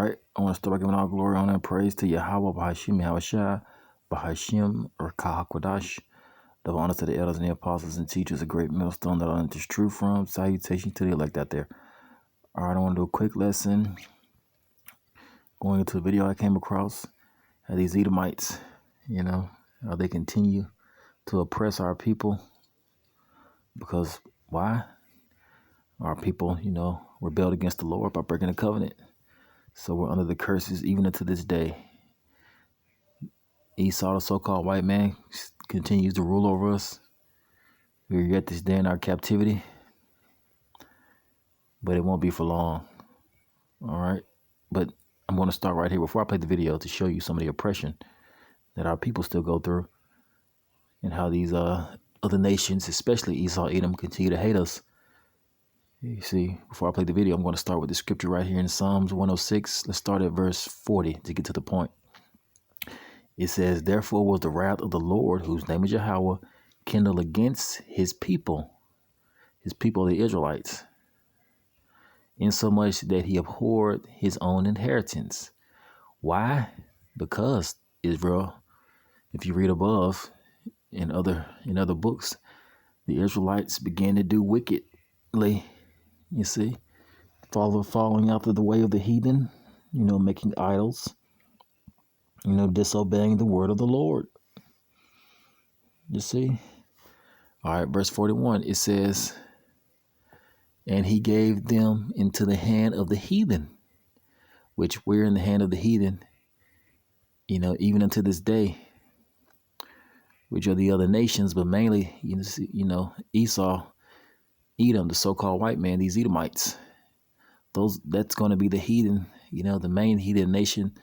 right, I want to start by giving all glory, honor, and praise to Yahweh, Bahashim, Yahushua, Bahashim, or Kahakwadash. The honor to the elders and the apostles and teachers, a great millstone that I learned this truth from. Salutation to the elect out there. All right, I want to do a quick lesson. Going into a video I came across, how these Edomites, how they continue to oppress our people. Because why? Our people, rebelled against the Lord by breaking the covenant. So we're under the curses even unto this day. Esau, the so-called white man, continues to rule over us. We're yet this day in our captivity, but it won't be for long. All right, but I'm going to start right here before I play the video to show you some of the oppression that our people still go through, and how these other nations, especially Esau, Edom, continue to hate us. You see, before I play the video, I'm going to start with the scripture right here in Psalms 106. Let's start at verse 40 to get to the point. It says, "Therefore was the wrath of the Lord, whose name is Yahweh, kindled against his people the Israelites, insomuch that he abhorred his own inheritance." Why? Because Israel, if you read above in other books, the Israelites began to do wickedly, you see, following after the way of the heathen, making idols, disobeying the word of the Lord. You see? All right, verse 41, it says, "And he gave them into the hand of the heathen," which we're in the hand of the heathen, even unto this day, which are the other nations, but mainly, Esau, Edom, the so-called white man, these Edomites. That's going to be the heathen, the main heathen nation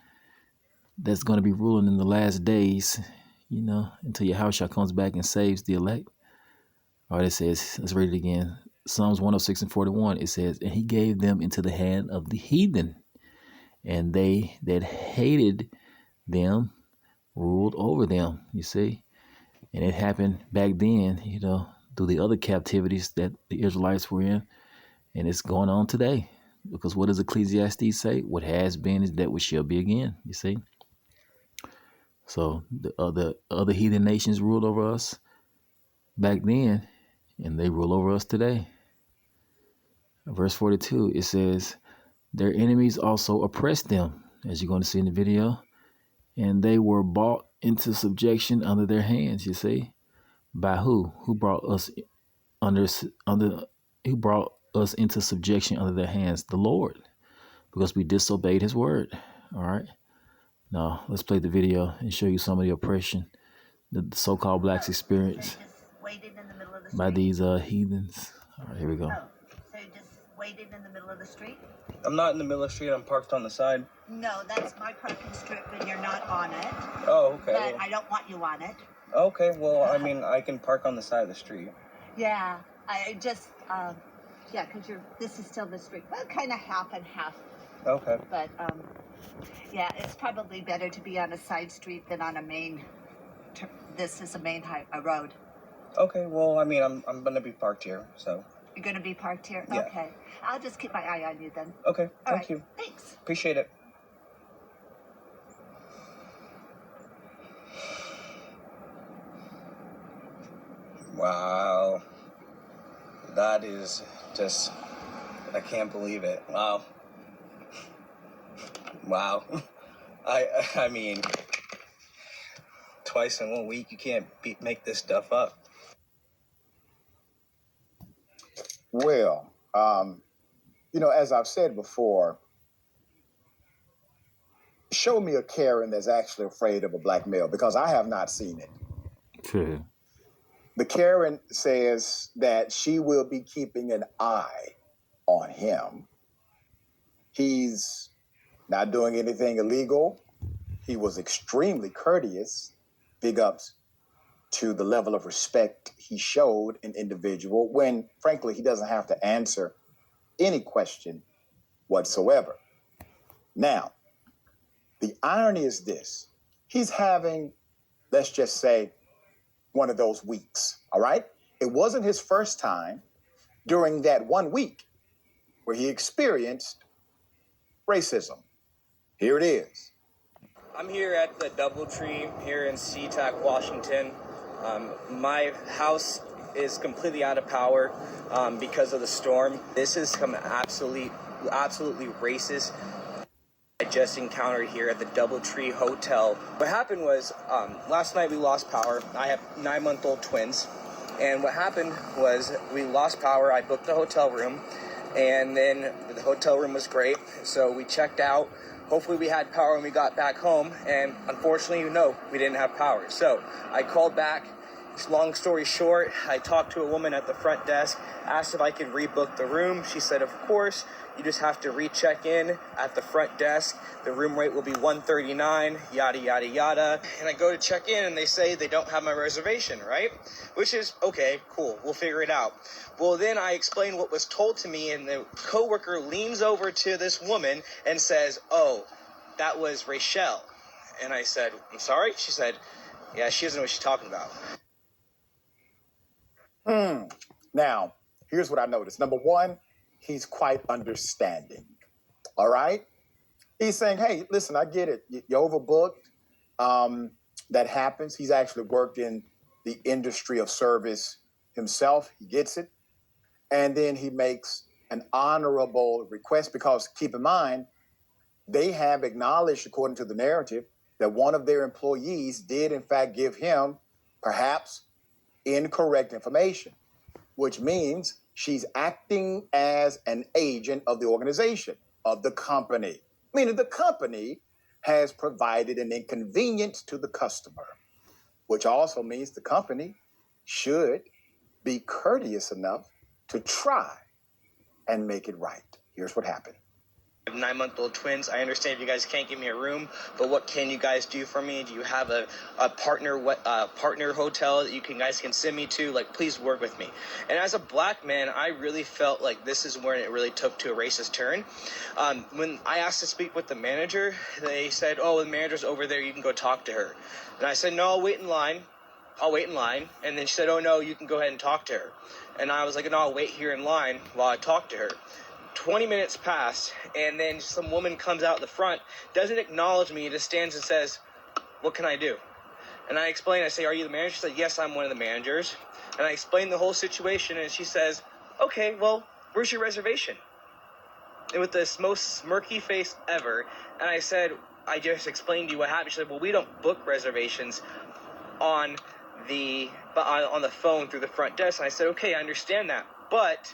that's going to be ruling in the last days, until Yahushua comes back and saves the elect. All right, it says, let's read it again. Psalms 106 and 41, it says, "And he gave them into the hand of the heathen, and they that hated them ruled over them." You see? And it happened back then, through the other captivities that the Israelites were in. And it's going on today. Because what does Ecclesiastes say? What has been is that which shall be again. You see? So the other heathen nations ruled over us back then, and they rule over us today. Verse 42, it says, "Their enemies also oppressed them," as you're going to see in the video, "and they were brought into subjection under their hands." You see? By who? Who brought us who brought us into subjection under their hands? The Lord, because we disobeyed his word. All right. Now let's play the video and show you some of the oppression that the so-called blacks experience by these heathens. All right, here we go. So you just waited in the middle of the street? I'm not in the middle of the street. I'm parked on the side. No, that's my parking strip, and you're not on it. Oh, okay. But I don't want you on it. Okay, well, I mean, I can park on the side of the street. Yeah, I just, because this is still the street. Well, kind of half and half. Okay. But, yeah, it's probably better to be on a side street than on a main, this is a main road. Okay, well, I mean, I'm going to be parked here, so. You're going to be parked here? Yeah. Okay. I'll just keep my eye on you then. Okay, All thank right. you. Thanks. Appreciate it. Wow. That is just, I can't believe it. Wow. Wow. I mean, twice in 1 week, you can't make this stuff up. Well, as I've said before, show me a Karen that's actually afraid of a black male, because I have not seen it. True. The Karen says that she will be keeping an eye on him. He's not doing anything illegal. He was extremely courteous. Big ups to the level of respect he showed an individual when, frankly, he doesn't have to answer any question whatsoever. Now, the irony is this. He's having, let's just say, one of those weeks, all right? It wasn't his first time during that 1 week where he experienced racism. Here it is. I'm here at the DoubleTree here in SeaTac, Washington. My house is completely out of power because of the storm. This is some absolutely racist I just encountered here at the DoubleTree Hotel. What happened was last night we lost power. I have 9-month-old twins. And what happened was we lost power. I booked the hotel room, and then the hotel room was great. So we checked out. Hopefully we had power when we got back home, and unfortunately, no, we didn't have power. So I called back. Long story short, I talked to a woman at the front desk, asked if I could rebook the room. She said, of course, you just have to recheck in at the front desk. The room rate will be $139, yada, yada, yada. And I go to check in, and they say they don't have my reservation, right? Which is, okay, cool, we'll figure it out. Well, then I explained what was told to me, and the coworker leans over to this woman and says, oh, that was Rachel. And I said, I'm sorry? She said, yeah, she doesn't know what she's talking about. Now, here's what I noticed. Number one, he's quite understanding. All right? He's saying, hey, listen, I get it. You're overbooked. That happens. He's actually worked in the industry of service himself. He gets it. And then he makes an honorable request because keep in mind, they have acknowledged, according to the narrative, that one of their employees did, in fact, give him perhaps incorrect information, which means she's acting as an agent of the organization, of the company, meaning the company has provided an inconvenience to the customer, which also means the company should be courteous enough to try and make it right. Here's what happened. I have 9-month-old twins. I understand if you guys can't give me a room, but what can you guys do for me? Do you have a partner hotel that you guys can send me to? Like, please work with me. And as a black man, I really felt like this is where it really took to a racist turn. When I asked to speak with the manager, they said, oh, the manager's over there. You can go talk to her. And I said, no, I'll wait in line. And then she said, oh, no, you can go ahead and talk to her. And I was like, no, I'll wait here in line while I talk to her. 20 minutes passed, and then some woman comes out the front, doesn't acknowledge me, just stands and says, what can I do? And I explain, I say, are you the manager? She said, yes, I'm one of the managers. And I explain the whole situation, and she says, okay, well, where's your reservation? And with this most smirky face ever, and I said, I just explained to you what happened. She said, well, we don't book reservations on the phone through the front desk. And I said, okay, I understand that, but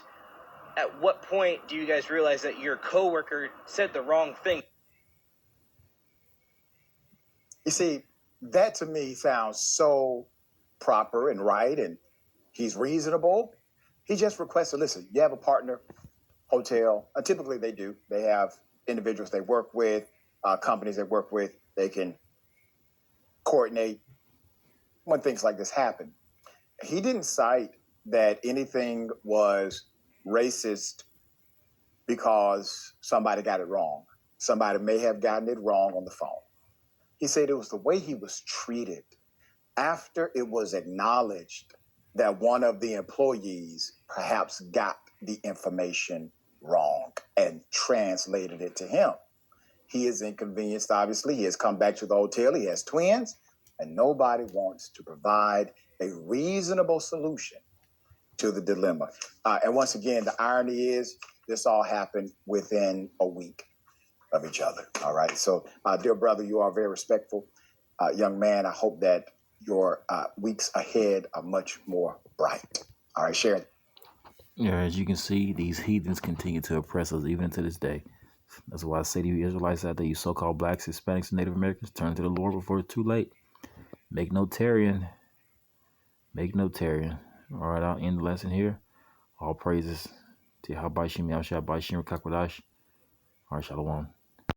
at what point do you guys realize that your coworker said the wrong thing? You see, that to me sounds so proper and right, and he's reasonable. He just requested, listen, you have a partner hotel. Typically they do. They have individuals they work with, companies they work with. They can coordinate when things like this happen. He didn't cite that anything was racist because somebody got it wrong. Somebody may have gotten it wrong on the phone. He said it was the way he was treated after it was acknowledged that one of the employees perhaps got the information wrong and translated it to him. He is inconvenienced, obviously. He has come back to the hotel. He has twins, and nobody wants to provide a reasonable solution to the dilemma. And once again, the irony is this all happened within a week of each other. All right. So, dear brother, you are very respectful. Young man, I hope that your weeks ahead are much more bright. All right, Sharon. Yeah, as you can see, these heathens continue to oppress us even to this day. That's why I say to you Israelites out there, you so-called blacks, Hispanics, and Native Americans, turn to the Lord before it's too late. Make no tarrying. Make no tarrying. All right, I'll end the lesson here. All praises to Yahweh Shem Yahushua B'Shem Kakwadash. All right, Shalom.